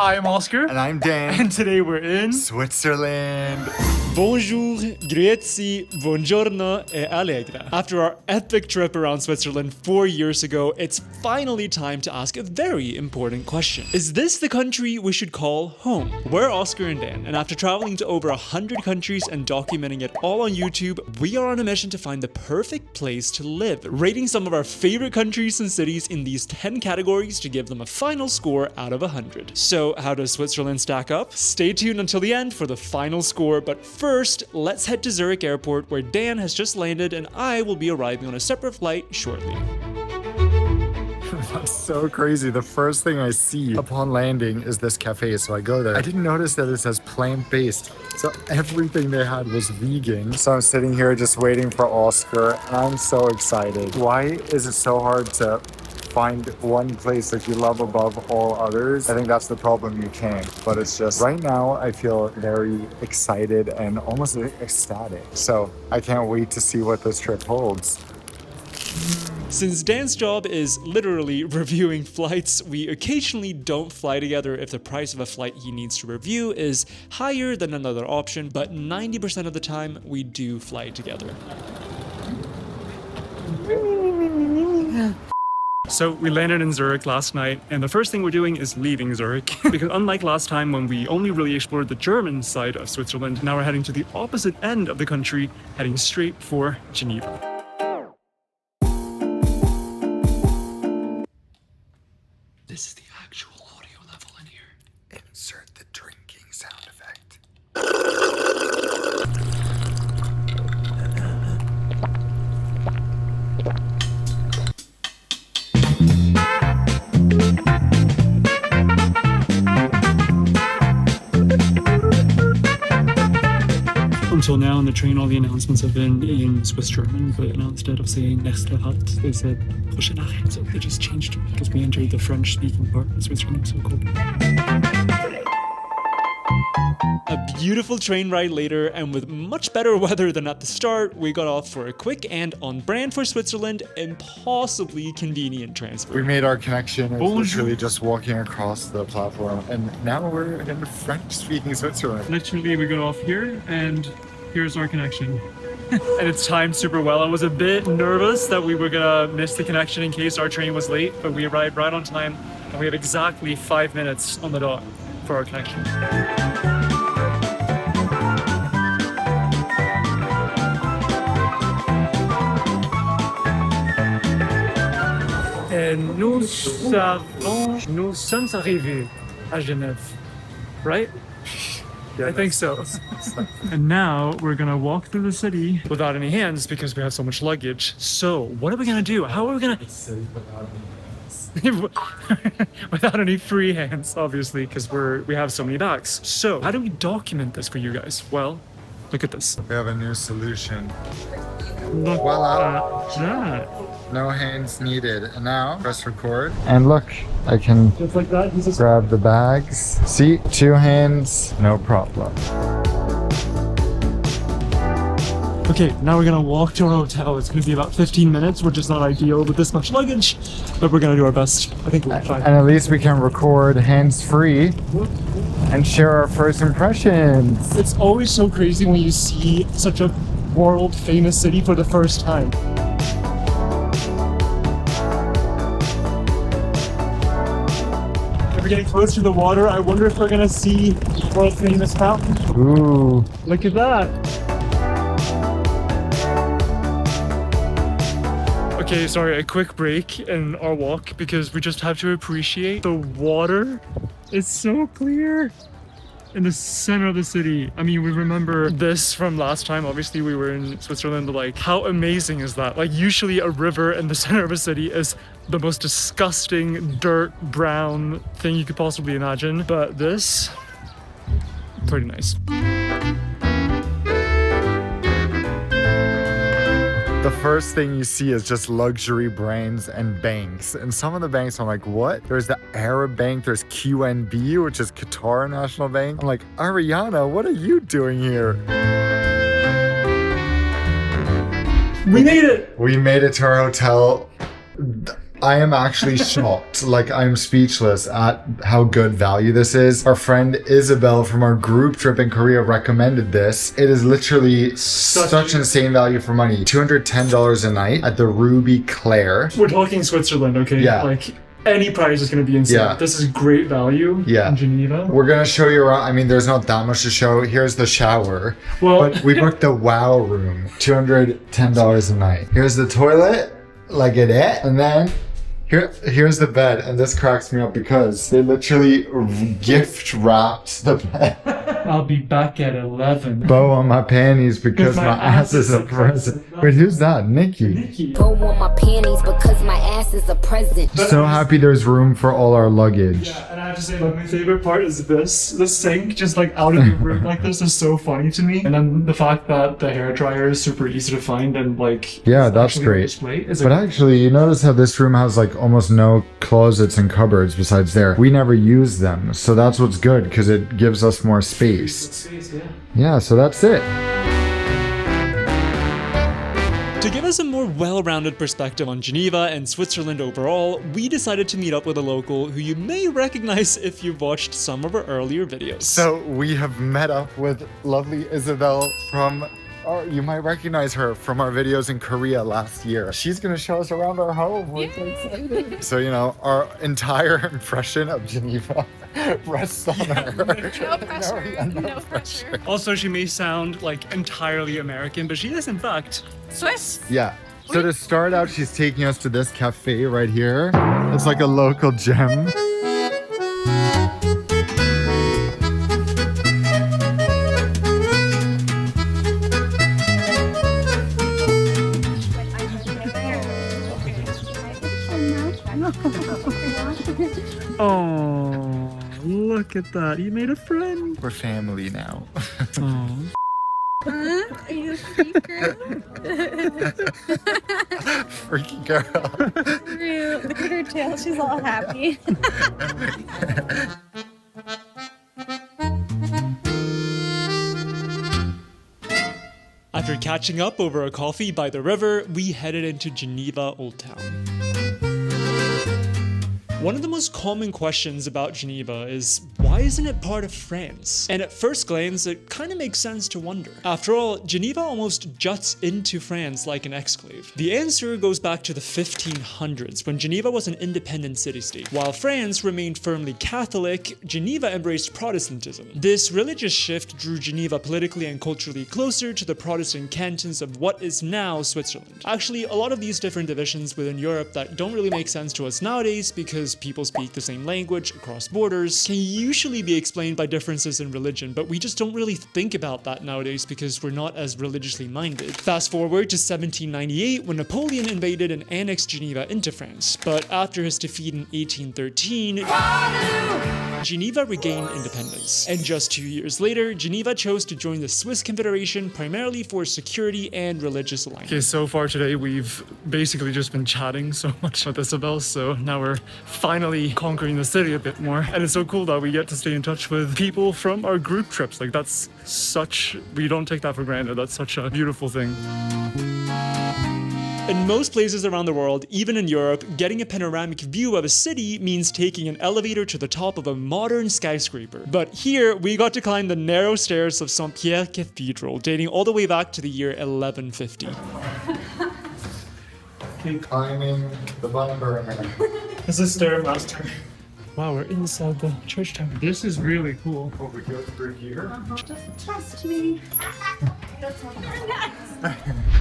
I'm Oskar. And I'm Dan. And today we're in Switzerland. Bonjour, grüezi, buongiorno e allegra. After our epic trip around Switzerland 4 years ago, it's finally time to ask a very important question. Is this the country we should call home? We're Oskar and Dan, and after traveling to over 100 countries and documenting it all on YouTube, we are on a mission to find the perfect place to live, rating some of our favorite countries and cities in these 10 categories to give them a final score out of 100. So how does Switzerland stack up? Stay tuned until the end for the final score, but first, let's head to Zürich Airport where Dan has just landed and I will be arriving on a separate flight shortly. That's so crazy. The first thing I see upon landing is this cafe, so I go there. I didn't notice that it says plant-based, so everything they had was vegan. So I'm sitting here just waiting for Oskar, and I'm so excited. Why is it so hard to find one place that you love above all others? I think that's the problem. You can't, but it's just right now I feel very excited and almost ecstatic. So I can't wait to see what this trip holds. Since Dan's job is literally reviewing flights, we occasionally don't fly together if the price of a flight he needs to review is higher than another option, but 90% of the time we do fly together. So we landed in Zurich last night, and the first thing we're doing is leaving Zurich. Because unlike last time when we only really explored the German side of Switzerland, now we're heading to the opposite end of the country, heading straight for Geneva. This is the actual audio level in here. Insert the drinking sound effect. Until now on the train, all the announcements have been in Swiss German, but now instead of saying nächster Halt, they said prochaine Nachricht. So they just changed it because we entered the French speaking part of Switzerland. So cool. A beautiful train ride later, and with much better weather than at the start, we got off for a quick and on brand for Switzerland, impossibly convenient transfer. We made our connection. It was literally just walking across the platform, and now we're in French-speaking Switzerland. Literally, we got off here, and here's our connection. And it's timed super well. I was a bit nervous that we were gonna miss the connection in case our train was late, but we arrived right on time, and we have exactly 5 minutes on the dot for our connection. And nous sommes arrivés à Genève, right? Yeah, I think so. And now we're gonna walk through the city without any hands because we have so much luggage. So what are we gonna do? How are we gonna... without any free hands, obviously, because we have so many bags. So how do we document this for you guys? Well, look at this. We have a new solution. Look Voila. at that. No hands needed. And now, press record. And look, I can Just like that, he's just... grab the bags. See, 2 hands, no problem. Okay, now we're gonna walk to our hotel. It's gonna be about 15 minutes, which is not ideal with this much luggage, but we're gonna do our best. I think we'll be fine. And at least we can record hands-free and share our first impressions. It's always so crazy when you see such a world-famous city for the first time. We're getting close to the water. I wonder if we're gonna see the world-famous fountain. Ooh. Look at that. Okay, sorry, a quick break in our walk because we just have to appreciate the water. It's so clear in the center of the city. I mean, we remember this from last time. Obviously, we were in Switzerland, but like, how amazing is that? Like, usually a river in the center of a city is the most disgusting, dirt, brown thing you could possibly imagine. But this, pretty nice. The first thing you see is just luxury brands and banks. And some of the banks, I'm like, what? There's the Arab Bank, there's QNB, which is Qatar National Bank. I'm like, Ariana, what are you doing here? We made it! We made it to our hotel. I am actually shocked. Like, I'm speechless at how good value this is. Our friend Isabel from our group trip in Korea recommended this. It is literally such insane value for money. $210 a night at the Ruby Claire. We're talking Switzerland, okay? Yeah. Like, any price is going to be insane. Yeah. This is great value in Geneva. We're gonna show you around. I mean, there's not that much to show. Here's the shower. Well, but we booked the WOW room, $210 a night. Here's the toilet, like it, and then here's the bed. And this cracks me up because they literally gift wrapped the bed. I'll be back at 11. Bow on my panties because my ass is a present. Wait, who's that? Nikki. Bow on my panties because my ass is a present. So happy there's room for all our luggage. Yeah, and I have to say, like, my favorite part is this. The sink just like out of the room like this is so funny to me. And then the fact that the hairdryer is super easy to find and like Yeah, that's actually on great. display is But actually, you notice how this room has like almost no closets and cupboards besides there. We never use them, so that's what's good because it gives us more space. Yeah, so that's it. To give us a more well-rounded perspective on Geneva and Switzerland overall, we decided to meet up with a local who you may recognize if you've watched some of our earlier videos. So we have met up with lovely Isabel from, you might recognize her from our videos in Korea last year. She's gonna show us around our home. We're so excited. So, you know, our entire impression of Geneva rests on her. No pressure. No pressure. Also, she may sound like entirely American, but she is in fact Swiss. Yeah. So to start out, she's taking us to this cafe right here. It's like a local gem. Oh, look at that. You made a friend. We're family now. Oh. Are you a sweet girl? Freaky girl. Rude. Look at her tail. She's all happy. After catching up over a coffee by the river, we headed into Geneva Old Town. One of the most common questions about Geneva is, why isn't it part of France? And at first glance, it kind of makes sense to wonder. After all, Geneva almost juts into France like an exclave. The answer goes back to the 1500s, when Geneva was an independent city-state. While France remained firmly Catholic, Geneva embraced Protestantism. This religious shift drew Geneva politically and culturally closer to the Protestant cantons of what is now Switzerland. Actually, a lot of these different divisions within Europe that don't really make sense to us nowadays because people speak the same language across borders can usually be explained by differences in religion, but we just don't really think about that nowadays because we're not as religiously minded. Fast forward to 1798 when Napoleon invaded and annexed Geneva into France, but after his defeat in 1813, Geneva regained independence. And just 2 years later, Geneva chose to join the Swiss Confederation primarily for security and religious alignment. Okay, so far today we've basically just been chatting so much with Isabel, so now we're finally conquering the city a bit more. And it's so cool that we get to stay in touch with people from our group trips. Like, that's such, we don't take that for granted. That's such a beautiful thing. In most places around the world, even in Europe, getting a panoramic view of a city means taking an elevator to the top of a modern skyscraper. But here, we got to climb the narrow stairs of Saint-Pierre Cathedral, dating all the way back to the year 1150. Climbing the bun burner. This is Stairmaster. Wow, we're inside the church tower. This is really cool. Oh, we go through here? Just trust me.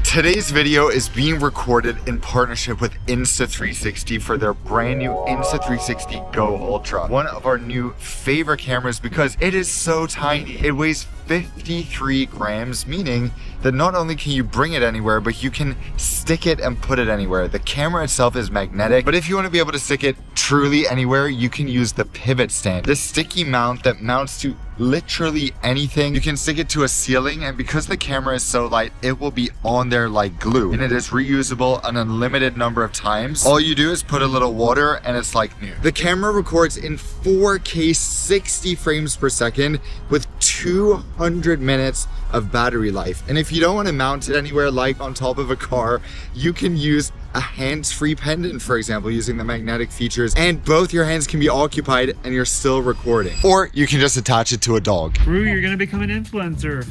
Today's video is being recorded in partnership with Insta360 for their brand new Insta360 Go Ultra. One of our new favorite cameras because it is so tiny. It weighs 53 grams, meaning that not only can you bring it anywhere, but you can stick it and put it anywhere. The camera itself is magnetic, but if you want to be able to stick it truly anywhere, you can use the pivot stand. This sticky mount that mounts to literally anything. You can stick it to a ceiling, and because the camera is so light, it will be on there like glue, and it is reusable an unlimited number of times. All you do is put a little water and it's like new. The camera records in 4K 60 frames per second with 200 minutes of battery life. And if you don't want to mount it anywhere like on top of a car, you can use a hands-free pendant, for example, using the magnetic features, and both your hands can be occupied and you're still recording. Or you can just attach it to a dog. Rue, you're gonna become an influencer.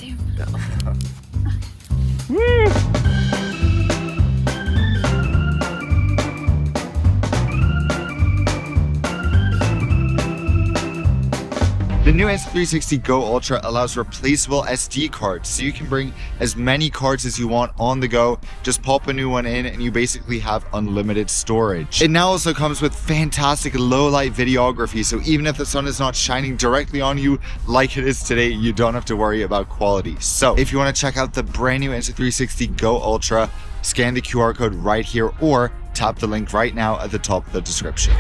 Woo! The new Insta360 Go Ultra allows replaceable SD cards, so you can bring as many cards as you want on the go. Just pop a new one in and you basically have unlimited storage. It now also comes with fantastic low light videography, so even if the sun is not shining directly on you like it is today, you don't have to worry about quality. So if you want to check out the brand new Insta360 Go Ultra, scan the QR code right here or tap the link right now at the top of the description.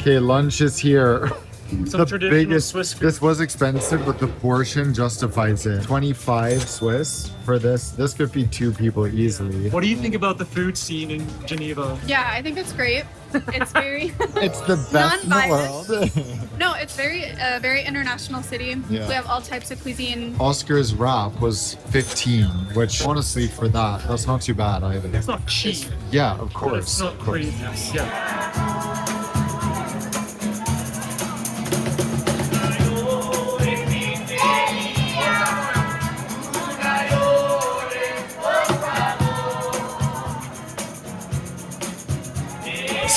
Okay, lunch is here. Some traditional Swiss food. This was expensive, but the portion justifies it. 25 Swiss for this. This could feed 2 people easily. What do you think about the food scene in Geneva? Yeah, I think it's great. It's very It's the best in the Non-biased. world. no, it's very international city. Yeah. We have all types of cuisine. Oscar's wrap was 15, which honestly for that's not too bad either. It's not cheap, Yeah, of but course. it's not of course. crazy. Yeah.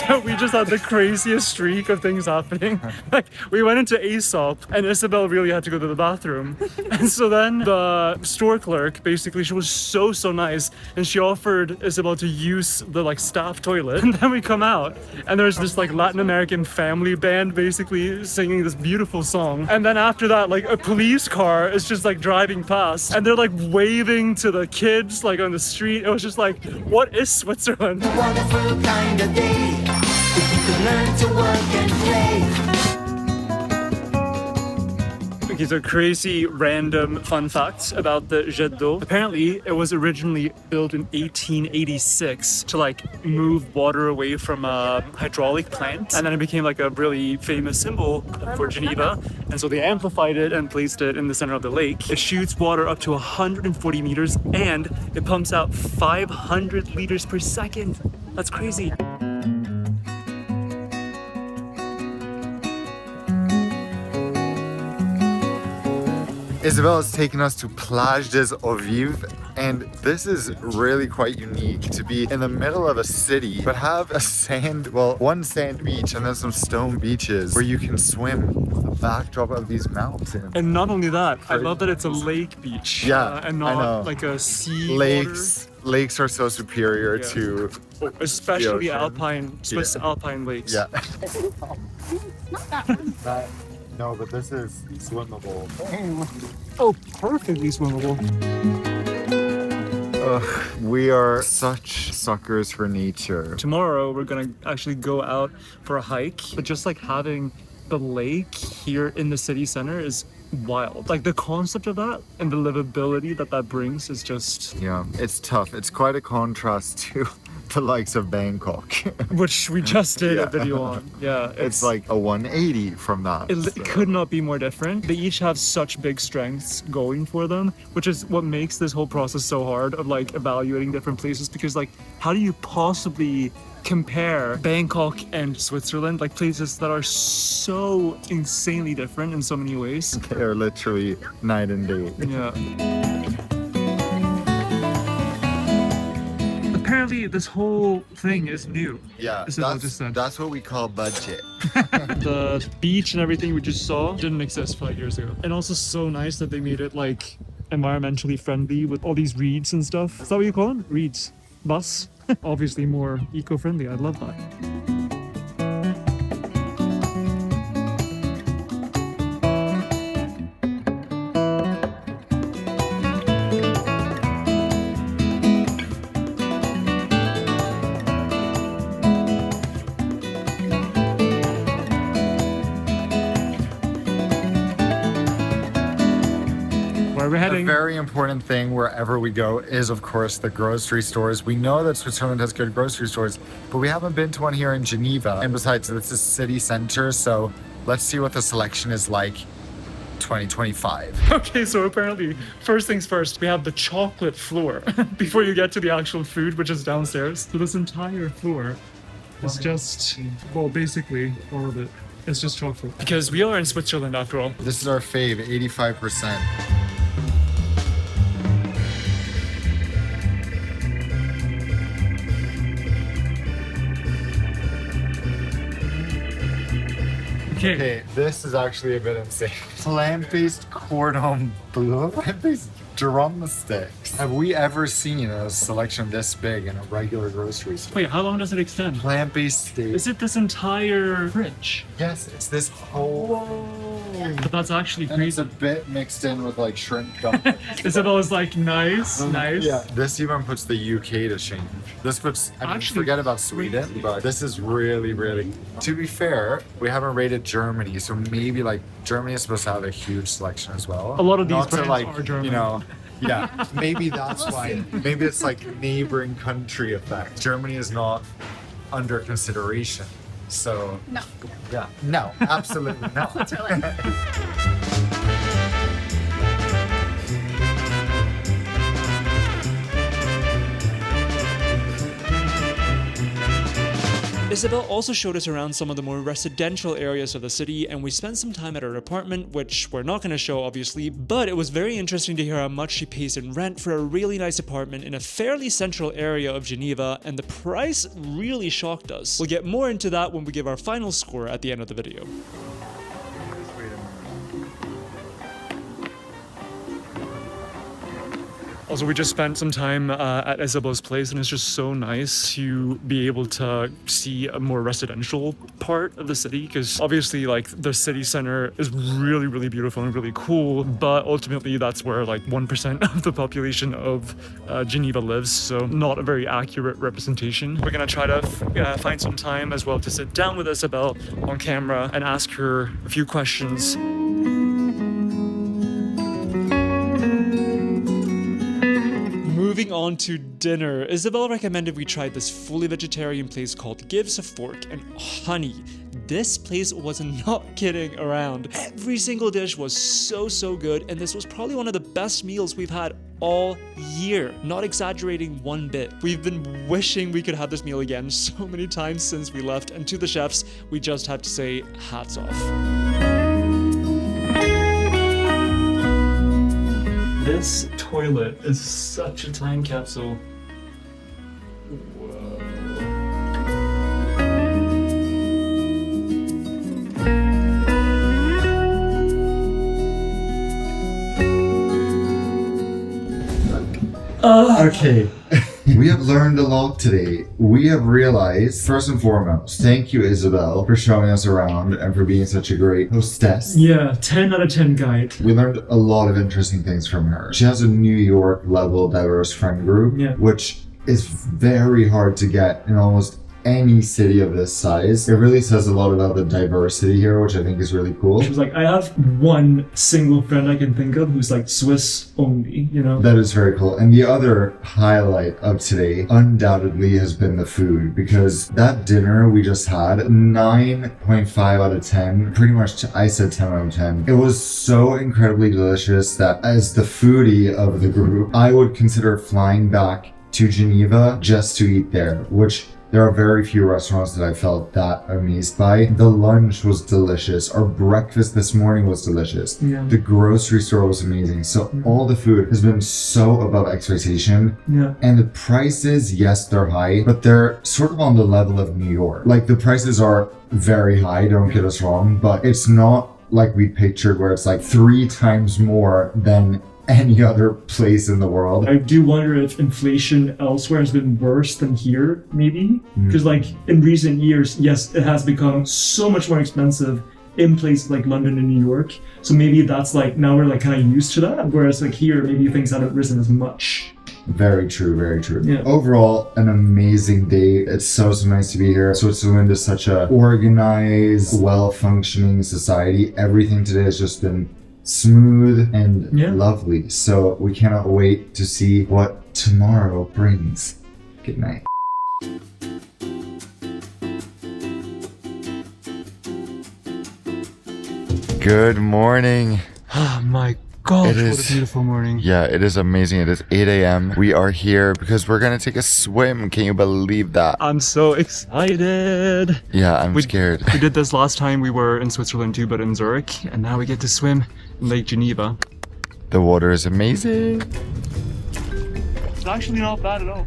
So we just had the craziest streak of things happening. Like, we went into Aesop and Isabel really had to go to the bathroom. And so then the store clerk, basically, she was so nice, and she offered Isabel to use the like staff toilet. And then we come out and there's this like Latin American family band basically singing this beautiful song. And then after that, like a police car is just like driving past and they're like waving to the kids like on the street. It was just like, what is Switzerland? Wonderful kind of day. If you could learn to work and play. Okay, so crazy random fun facts about the jet d'eau. Apparently, it was originally built in 1886 to like move water away from a hydraulic plant. And then it became like a really famous symbol for Geneva. And so they amplified it and placed it in the center of the lake. It shoots water up to 140 meters and it pumps out 500 liters per second. That's crazy. Isabel has taken us to Plage des Eaux-vives, and this is really quite unique to be in the middle of a city but have one sand beach and then some stone beaches where you can swim with the backdrop of these mountains. And not only that, I love that it's a lake beach. Yeah, and I know. not like a sea Lakes are so superior Yeah. to especially the ocean. alpine, Swiss Yeah. alpine lakes. yeah. Not that one. No, but this is swimmable. Oh, perfectly swimmable. We are such suckers for nature. Tomorrow we're gonna actually go out for a hike, but just like having the lake here in the city center is wild. Like the concept of that and the livability that brings is just, Yeah, it's tough. It's quite a contrast to the likes of Bangkok. which we just did Yeah. a video on. Yeah, It's like a 180 from that. It so. could not be more different. They each have such big strengths going for them, which is what makes this whole process so hard of like evaluating different places, because like how do you possibly compare Bangkok and Switzerland, like places that are so insanely different in so many ways? They are literally night and day. Yeah. Apparently this whole thing is new. Yeah, This is what I just said. that's what we call budget. The beach and everything we just saw didn't exist 5 years ago. And also so nice that they made it like environmentally friendly with all these reeds and stuff. Is that what you call them? Reeds. Bus. Obviously more eco-friendly. I love that. Where are we A heading? very important thing wherever we go is, of course, the grocery stores. We know that Switzerland has good grocery stores, but we haven't been to one here in Geneva. And besides, this is city center, so let's see what the selection is like 2025. Okay, so apparently, first things first, we have the chocolate floor before you get to the actual food, which is downstairs. So this entire floor is just, well, basically all of it. It's just chocolate. Because we are in Switzerland after all. This is our fave, 85%. Okay, this is actually a bit insane. Plant-based cordon bleu, plant-based drumsticks. Have we ever seen a selection this big in a regular grocery store? Wait, how long does it extend? Plant-based steak. Is it this entire fridge? Yes, it's this whole. But that's actually And it's crazy. a bit mixed in with like shrimp dumplings. Isabel's like, nice, nice. Yeah, this even puts the UK to shame. This puts, I mean, Actually, forget about Sweden, but this is really, really. To be fair, we haven't rated Germany, so maybe like Germany is supposed to have a huge selection as well. A lot of these Not to brands like, are German. you know, yeah, maybe that's why. Maybe it's like neighboring country effect. Germany is not under consideration. So, No. yeah, no, absolutely no. Switzerland. Isabel also showed us around some of the more residential areas of the city, and we spent some time at her apartment, which we're not going to show obviously, but it was very interesting to hear how much she pays in rent for a really nice apartment in a fairly central area of Geneva, and the price really shocked us. We'll get more into that when we give our final score at the end of the video. Also, we just spent some time at Isabel's place, and it's just so nice to be able to see a more residential part of the city, because obviously like the city center is really, really beautiful and really cool, but ultimately that's where like 1% of the population of Geneva lives, so not a very accurate representation. We're gonna try to find some time as well to sit down with Isabel on camera and ask her a few questions. Moving on to dinner, Isabel recommended we try this fully vegetarian place called Gives a Fork, and honey, this place was not kidding around. Every single dish was so good, and this was probably one of the best meals we've had all year. Not exaggerating one bit. We've been wishing we could have this meal again so many times since we left, and to the chefs, we just have to say hats off. This toilet is such a time capsule. Okay. We have learned a lot today. We have realized, first and foremost, thank you, Isabel, for showing us around and for being such a great hostess. Yeah, 10 out of 10 guide. We learned a lot of interesting things from her. She has a New York level diverse friend group, Yeah. which is very hard to get in almost any city of this size. It really says a lot about the diversity here, which I think is really cool. She was like, I have one single friend I can think of who's like Swiss only, you know? That is very cool. And the other highlight of today undoubtedly has been the food, because that dinner we just had, 9.5 out of 10, pretty much I said 10 out of 10. It was so incredibly delicious that as the foodie of the group, I would consider flying back to Geneva just to eat there, which there are very few restaurants that I felt that amazed by. The lunch was delicious. Our breakfast this morning was delicious. Yeah. The grocery store was amazing. So all the food has been so above expectation. Yeah. And the prices, yes, they're high, but they're sort of on the level of New York. Like the prices are very high, don't get us wrong, but it's not like we pictured where it's like 3 times more than any other place in the world. I do wonder if inflation elsewhere has been worse than here, maybe. Because like in recent years, yes, it has become so much more expensive in places like London and New York. So maybe that's like, now we're like kind of used to that. Whereas like here, maybe things haven't risen as much. Very true, very true. Yeah. Overall, an amazing day. It's so nice to be here. Switzerland is such a organized, well-functioning society. Everything today has just been smooth and Yeah. lovely. So we cannot wait to see what tomorrow brings. Good night. Good morning. Oh my gosh, It what is- a beautiful morning. Yeah, it is amazing. It is 8 a.m. We are here because we're gonna take a swim. Can you believe that? I'm so excited. Yeah, I'm scared. We did this last time we were in Switzerland too, but in Zurich, and now we get to swim in Lake Geneva. The water is amazing. It's actually not bad at all.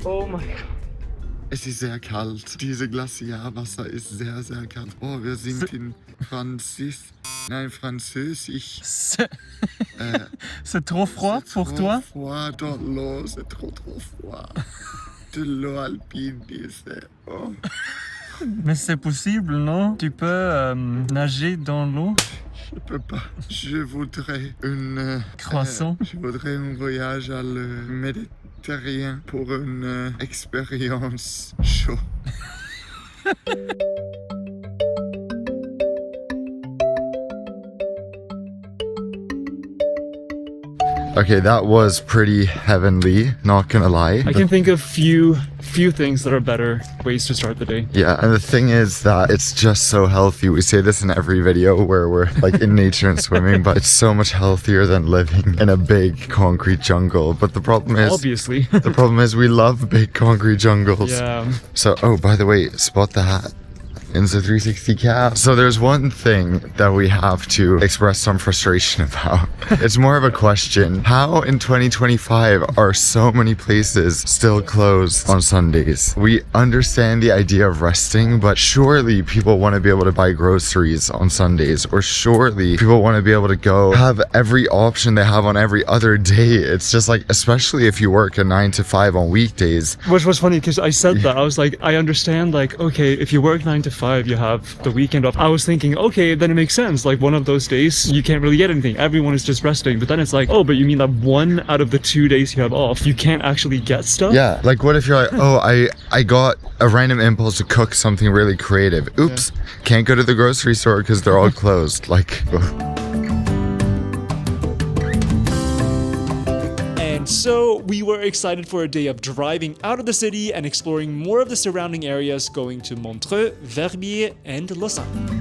Oh my god. Es ist sehr kalt. Diese Glaciarwasser ist sehr, sehr kalt. Oh, wir sind in Französisch. C'est trop froid pour toi? Froid dans l'eau, c'est trop froid. De l'eau alpine, c'est... Oh. Mais c'est possible, non? Tu peux nager dans l'eau? Je peux pas. Je voudrais une... Croissant? Je voudrais un voyage à le Méditerranée pour une expérience chaude. Okay, that was pretty heavenly, not gonna lie. I can think of few things that are better ways to start the day. Yeah, and the thing is that it's just so healthy. We say this in every video where we're like in nature and swimming, but it's so much healthier than living in a big concrete jungle. But the problem is, Obviously. the problem is we love big concrete jungles. Yeah. So, oh, by the way, spot the hat. Insta360 cap. So there's one thing that we have to express some frustration about. It's more of a question. How in 2025 are so many places still closed on Sundays? We understand the idea of resting, but surely people want to be able to buy groceries on Sundays, or surely people want to be able to go have every option they have on every other day. It's just like, especially if you work a 9 to 5 on weekdays. Which was funny because I said that. I was like, I understand, like, okay, if you work 9 to 5, you have the weekend off. I was thinking, okay, then it makes sense. Like, one of those days, you can't really get anything. Everyone is just resting. But then it's like, oh, but you mean that 1 out of the 2 days you have off, you can't actually get stuff? Yeah, like what if you're like, oh, I got a random impulse to cook something really creative. Oops, can't go to the grocery store because they're all closed. Like, And so we were excited for a day of driving out of the city and exploring more of the surrounding areas, going to Montreux, Verbier, and Lausanne.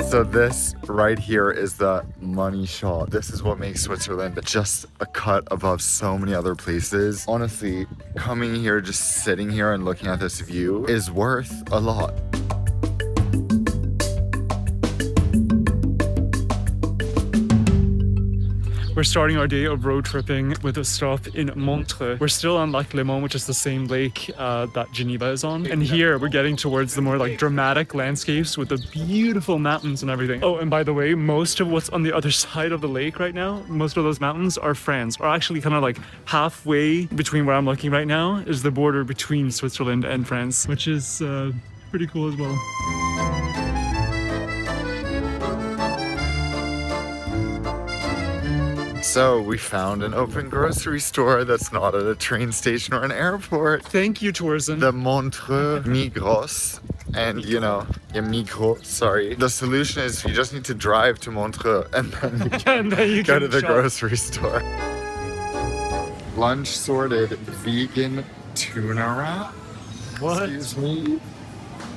so this right here is the money shot. This is what makes Switzerland just a cut above so many other places. Honestly, coming here, just sitting here and looking at this view is worth a lot. We're starting our day of road tripping with a stop in Montreux. We're still on Lac Léman, which is the same lake that Geneva is on. And here we're getting towards the more like dramatic landscapes with the beautiful mountains and everything. Oh, and by the way, most of what's on the other side of the lake right now, most of those mountains are France, or actually kind of like halfway between where I'm looking right now is the border between Switzerland and France, which is pretty cool as well. So we found an open grocery store that's not at a train station or an airport. Thank you, tourism. The Montreux Migros, and you know, Migros, sorry. The solution is you just need to drive to Montreux and then you can And then you go can to the shop. grocery store. Lunch sorted vegan tuna wrap. What? Excuse me.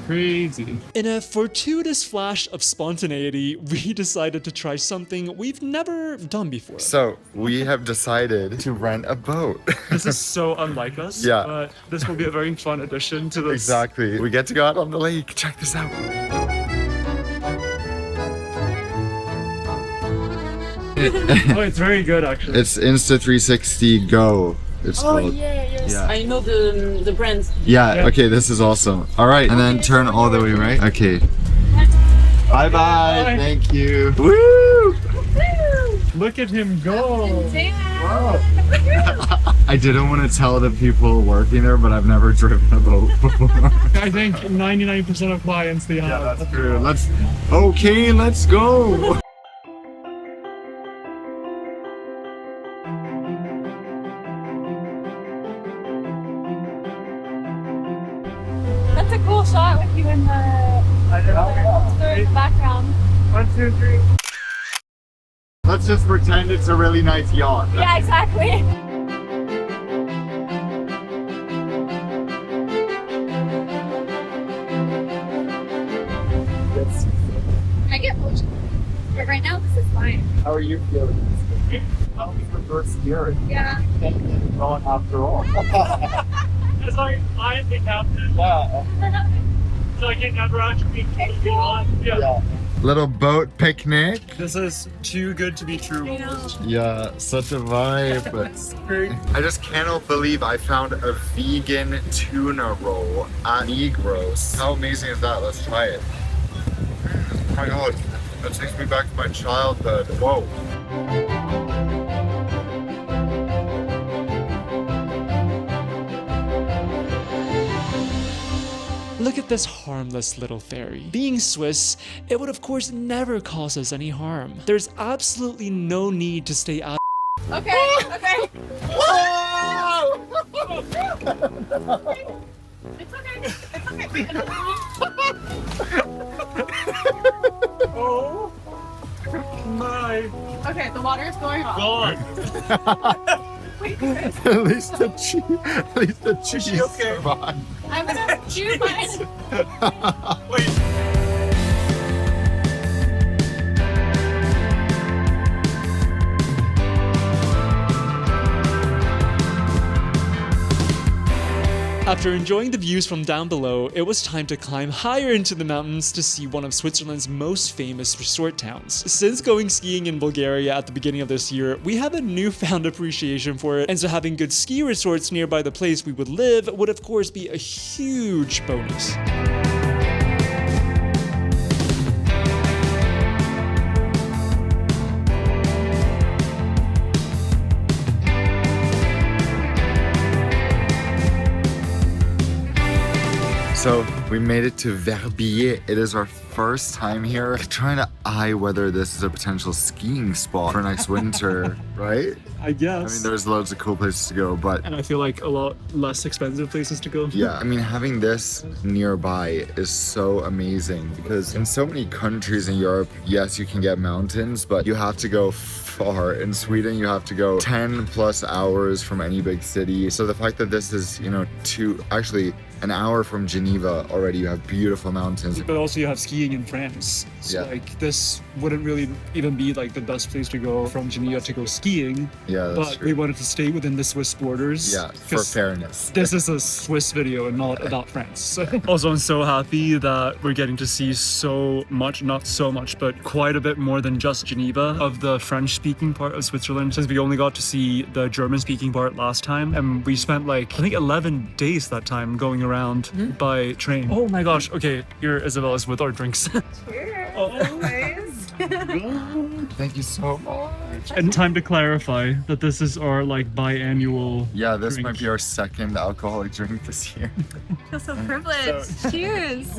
Crazy. In a fortuitous flash of spontaneity, we decided to try something we've never done before. So we have decided to rent a boat. This is so unlike us. Yeah. But this will be a very fun addition to this. Exactly. We get to go out on the lake. Check this out. Oh, it's very good actually. It's Insta360 Go. It's Oh called. yes. Yeah. I know the brand. Yeah, okay, this is awesome. All right, and then turn all the way right. Okay. Bye bye. Thank you. Woo! Look at him go. I didn't want to tell the people working there, but I've never driven a boat before. I think 99% of clients they have. That's true. Let's go. a cool shot with you in the background. 1, 2, 3. Let's just pretend it's a really nice yacht. Yeah, exactly. I get emotional. But right now, this is fine. How are you feeling? How was the first year? Yeah. Going after all. It's like I am the captain, Yeah. so I can never actually be on. Yeah. Little boat picnic. This is too good to be true. I know. Yeah, such a vibe. I just cannot believe I found a vegan tuna roll at Negros. How amazing is that? Let's try it. Oh my god, that takes me back to my childhood. Whoa. Look at this harmless little ferry. Being Swiss, it would of course never cause us any harm. There's absolutely no need to stay out. Okay, okay. It's okay. It's okay. Oh my Okay, the water is going off. god. Wait, At least the cheese okay? survived. I'm gonna chew mine. Wait. After enjoying the views from down below, it was time to climb higher into the mountains to see one of Switzerland's most famous resort towns. Since going skiing in Bulgaria at the beginning of this year, we have a newfound appreciation for it, and so having good ski resorts nearby the place we would live would of course be a huge bonus. So we made it to Verbier. It is our first time here. I'm trying to eye whether this is a potential skiing spot for next winter, right? I guess. I mean, there's loads of cool places to go, but and I feel like a lot less expensive places to go. yeah, I mean, having this nearby is so amazing because in so many countries in Europe, yes, you can get mountains, but you have to go far. In Sweden, you have to go 10 plus hours from any big city. So the fact that this is, you know, actually an hour from Geneva already, you have beautiful mountains. But also you have skiing in France. So Yeah. like this wouldn't really even be like the best place to go from Geneva to go skiing. Yeah, that's But true. we wanted to stay within the Swiss borders. Yeah, for 'cause fairness. This is a Swiss video and not about France. So. Also, I'm so happy that we're getting to see so much, not so much, but quite a bit more than just Geneva of the French-speaking part of Switzerland, since we only got to see the German-speaking part last time. And we spent like, I think 11 days that time going around by train. Oh my gosh. Okay, here Isabel is with our drinks. Cheers. Always. Thank you so much. And time to clarify that this is our like biannual. Yeah, this drink. might be our second alcoholic drink this year. I feel so privileged. Cheers.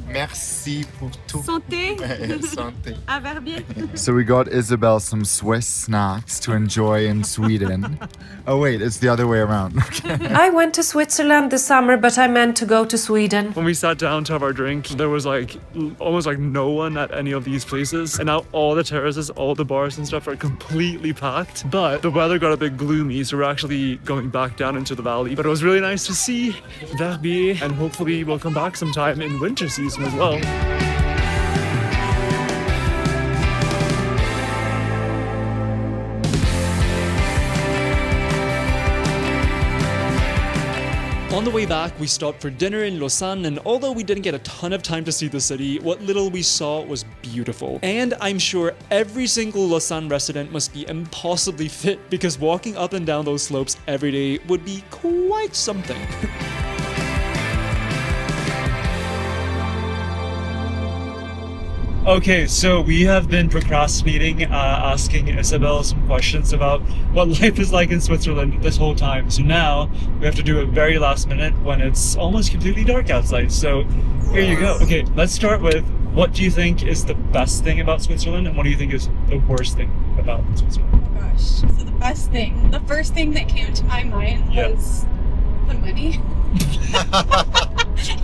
Merci pour tout. Santé. Santé. À Verbier. So we got Isabel some Swiss snacks to enjoy in Sweden. Oh wait, it's the other way around. Okay. I went to Switzerland this summer, but I meant to go to Sweden. When we sat down to have our drink, there was like almost like no one at any of these places. And now all the terraces, all the bars and stuff are completely packed. But the weather got a bit gloomy, so we're actually going back down into the valley. But it was really nice to see Verbier, and hopefully we'll come back sometime in winter season as well. On the way back, we stopped for dinner in Lausanne, and although we didn't get a ton of time to see the city, what little we saw was beautiful. And I'm sure every single Lausanne resident must be impossibly fit, because walking up and down those slopes every day would be quite something. Okay, so we have been procrastinating asking Isabel some questions about what life is like in Switzerland this whole time. So now we have to do it very last minute when it's almost completely dark outside. So here you go. Okay, let's start with, what do you think is the best thing about Switzerland, and what do you think is the worst thing about Switzerland? Oh gosh. So the best thing, the first thing that came to my mind Yeah. was the money.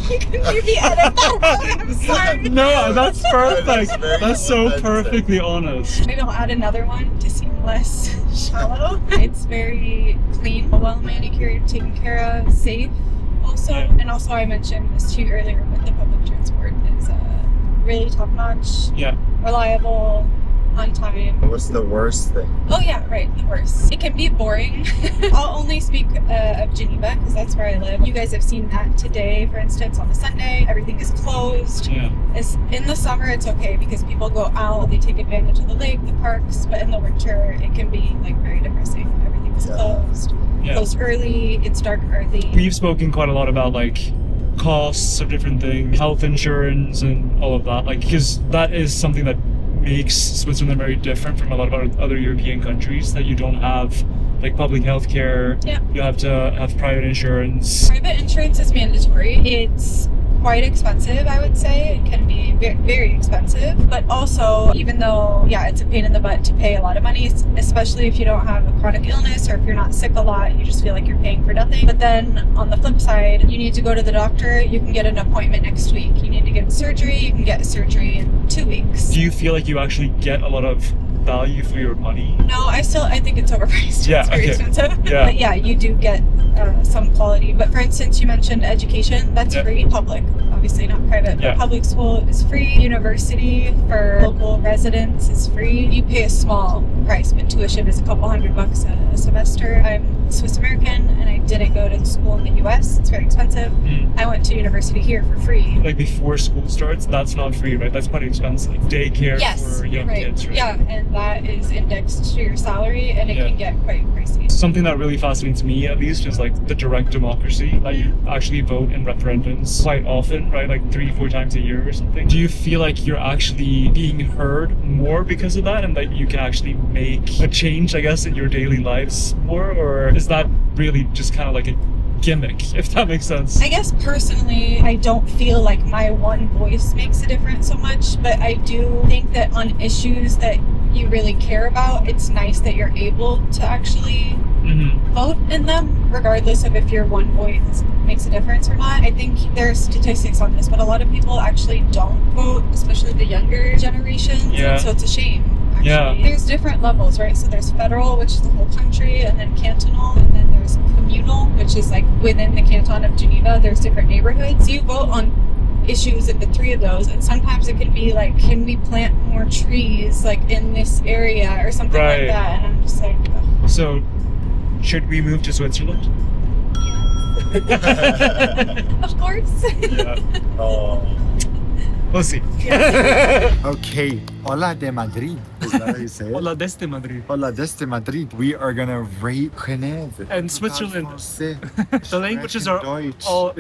You can maybe edit that out. I'm sorry. No, that's perfect. very That's so authentic. perfectly honest. Maybe I'll add another one to seem less shallow. It's very clean, well manicured, taken care of, safe also. And also I mentioned this to you earlier, but the public transport is really top notch, reliable, on time. What's the worst thing? Oh yeah, right, the worst. It can be boring. I'll only speak of Geneva because that's where I live. You guys have seen that today, for instance, on the Sunday, everything is closed. Yeah. In the summer, it's okay because people go out, they take advantage of the lake, the parks, but in the winter, it can be like very depressing. Everything is closed. Yeah. Closed early, it's dark early. We've spoken quite a lot about like costs of different things, health insurance and all of that, like, because that is something that makes Switzerland very different from a lot of other European countries, that you don't have like public health care. Yeah. You have to have private insurance. Private insurance is mandatory. It's quite expensive, I would say. It can be very, very expensive. But also, even though, it's a pain in the butt to pay a lot of money, especially if you don't have a chronic illness or if you're not sick a lot, you just feel like you're paying for nothing. But then on the flip side, you need to go to the doctor, you can get an appointment next week. You need to get surgery, you can get surgery in 2 weeks. Do you feel like you actually get a lot of value for your money? No, I think it's overpriced. Yeah, It's very okay. expensive. Yeah. But yeah, you do get some quality. But for instance, you mentioned education. That's free. Public, obviously not private. Yeah. But public school is free. University for local residents is free. You pay a small price, but tuition is a couple $100 a semester. I'm Swiss American and I didn't go to school in the US. It's very expensive. I went to university here for free. Like before school starts, that's not free, right? That's quite expensive. Daycare Yes, for young right. kids, right? Yeah, and that is indexed to your salary and it can get quite pricey. Something that really fascinates me, at least, is like the direct democracy, that you actually vote in referendums quite often, right? Like 3-4 times a year or something. Do you feel like you're actually being heard more because of that, and that you can actually make a change, I guess, in your daily lives more? Or is that really just kind of like a gimmick, if that makes sense? I guess personally, I don't feel like my one voice makes a difference so much, but I do think that on issues that you really care about, it's nice that you're able to actually vote in them, regardless of if your one voice makes a difference or not. I think there are statistics on this, but a lot of people actually don't vote, especially the younger generations. Yeah. And so it's a shame. Actually. Yeah. There's different levels, right? So there's federal, which is the whole country, and then cantonal, and then there's communal, which is like within the canton of Geneva. There's different neighborhoods. You vote on issues in the 3 of those, and sometimes it can be like, can we plant more trees like in this area or something like that? And I'm just like, ugh. So, should we move to Switzerland? Of course. Oh. We'll see. Okay, hola de Madrid. Is that how you say it? Hola desde Madrid. Hola desde Madrid. We are gonna rate Geneva. And Switzerland. The languages are all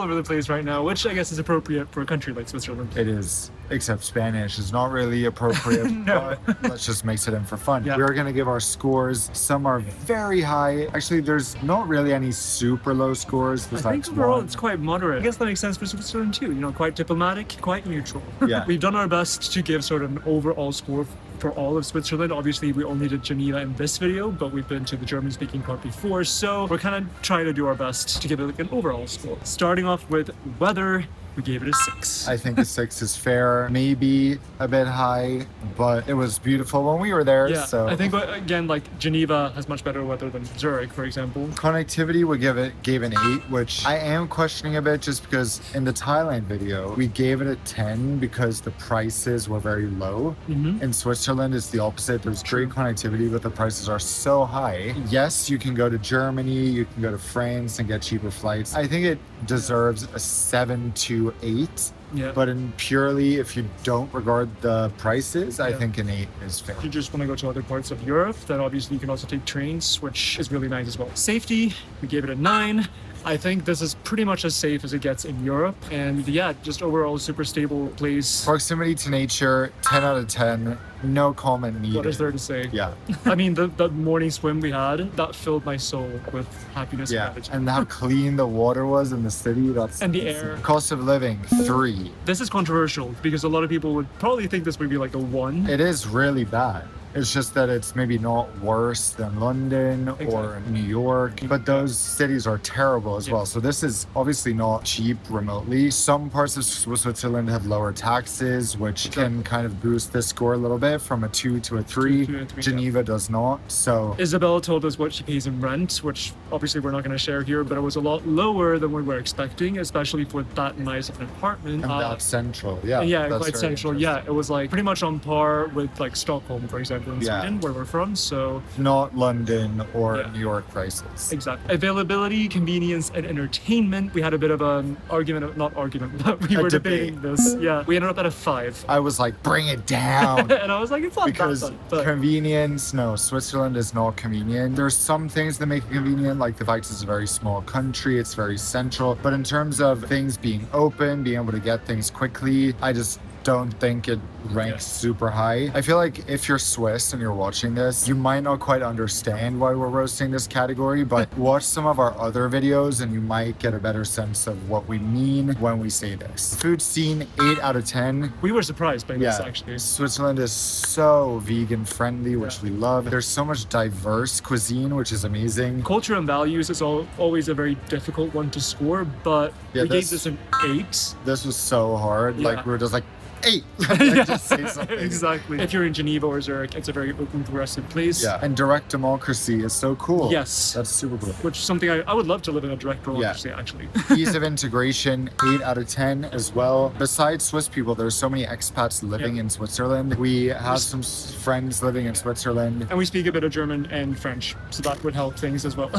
over the place right now, which I guess is appropriate for a country like Switzerland. It is, except Spanish is not really appropriate, No. but let's just mix it in for fun. Yeah. We're gonna give our scores. Some are very high. Actually, there's not really any super low scores. I Besides think overall one. it's quite moderate. I guess that makes sense for Switzerland too. You know, quite diplomatic, quite neutral. Yeah. We've done our best to give sort of an overall score for all of Switzerland. Obviously, we only did Geneva in this video, but we've been to the German-speaking part before, so we're kind of trying to do our best to give it like an overall score. Starting off with weather, we gave it a 6. I think a 6 is fair. Maybe a bit high, but it was beautiful when we were there. Yeah, So I think again, like Geneva has much better weather than Zurich, for example. connectivity we gave an 8, which I am questioning a bit just because in the Thailand video we gave it a 10 because the prices were very low. In Switzerland it's the opposite. There's great connectivity, but the prices are so high. Yes, you can go to Germany, you can go to France and get cheaper flights. I think it deserves a 7 to 8. Yeah. But in purely, if you don't regard the prices, I think an 8 is fair. If you just want to go to other parts of Europe, then obviously you can also take trains, which is really nice as well. Safety, we gave it a 9. I think this is pretty much as safe as it gets in Europe. And yeah, just overall super stable place. Proximity to nature, 10 out of 10. No comment needed. What is there to say? Yeah. I mean, the morning swim we had, that filled my soul with happiness and Yeah, gratitude. and how clean the water was in the city. That's And the insane. air. Cost of living, 3. This is controversial because a lot of people would probably think this would be like a 1. It is really bad. It's just that it's maybe not worse than London or New York, but those cities are terrible as well. So this is obviously not cheap remotely. Some parts of Switzerland have lower taxes, which can kind of boost this score a little bit from a 2 to a 3. Geneva does not. So Isabella told us what she pays in rent, which obviously we're not going to share here, but it was a lot lower than we were expecting, especially for that nice of an apartment. and that's central. Yeah. Yeah, that's quite very central. Yeah, it was like pretty much on par with like Stockholm, for example, in Sweden, where we're from. So not London or New York prices. exactly. Availability, convenience, and entertainment. We had a bit of an argument, not argument, but we were debating this. Yeah, we ended up at a 5. I was like, bring it down. And I was like, it's not Because that bad. But convenience, no, Switzerland is not convenient. There's some things that make it convenient, like the fact it's a very small country, it's very central. But in terms of things being open, being able to get things quickly, I just don't think it ranks super high. I feel like if you're Swiss and you're watching this, you might not quite understand why we're roasting this category, but watch some of our other videos and you might get a better sense of what we mean when we say this. Food scene, 8 out of 10. we were surprised by this, actually. Switzerland is so vegan friendly, which we love. There's so much diverse cuisine, which is amazing. Culture and values is always a very difficult one to score, but we gave this an 8. This was so hard. Yeah. Like we were just like, 8. Like, just say something. Exactly. If you're in Geneva or Zurich, it's a very open, progressive place. Yeah, and direct democracy is so cool. Yes. That's super cool. Which is something I would love to live in a direct democracy, actually. Ease of integration, 8 out of 10 as well. Besides Swiss people, there's so many expats living in Switzerland. We have some friends living in Switzerland. And we speak a bit of German and French, so that would help things as well.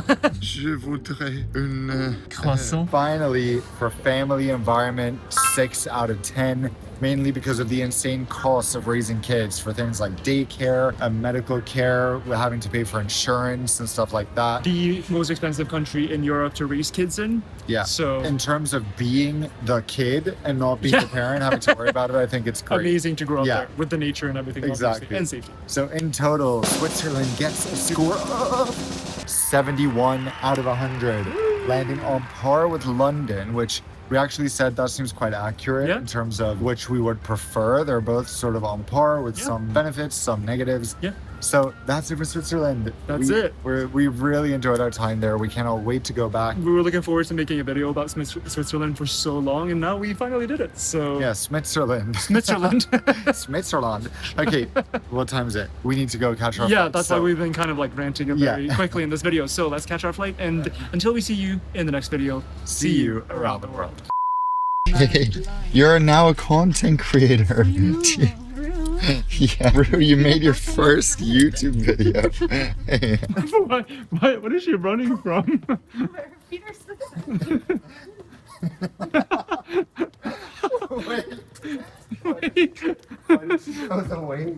Je voudrais une croissant. Finally, for family environment, 6 out of 10. Mainly because of the insane costs of raising kids for things like daycare and medical care, having to pay for insurance and stuff like that. The most expensive country in Europe to raise kids in. Yeah. So in terms of being the kid and not being the parent, having to worry about it, I think it's great. Amazing to grow up there with the nature and everything. Exactly. Obviously, and safety. So in total, Switzerland gets a score of 71 out of 100, landing on par with London, which we actually said that seems quite accurate in terms of which we would prefer. They're both sort of on par with some benefits, some negatives. Yeah. So that's it for Switzerland. That's it. We really enjoyed our time there. We cannot wait to go back. We were looking forward to making a video about Switzerland for so long, and now we finally did it. So yeah, Switzerland. Switzerland. Switzerland. Okay, what time is it? We need to go catch our flight. flight. That's why we've been kind of like ranting very quickly in this video. So let's catch our flight, and until we see you in the next video, see you around the world. Hey, you're now a content creator. Yeah, Rue, you made your first YouTube video. Hey. What is she running from? Wait. Why did she go away?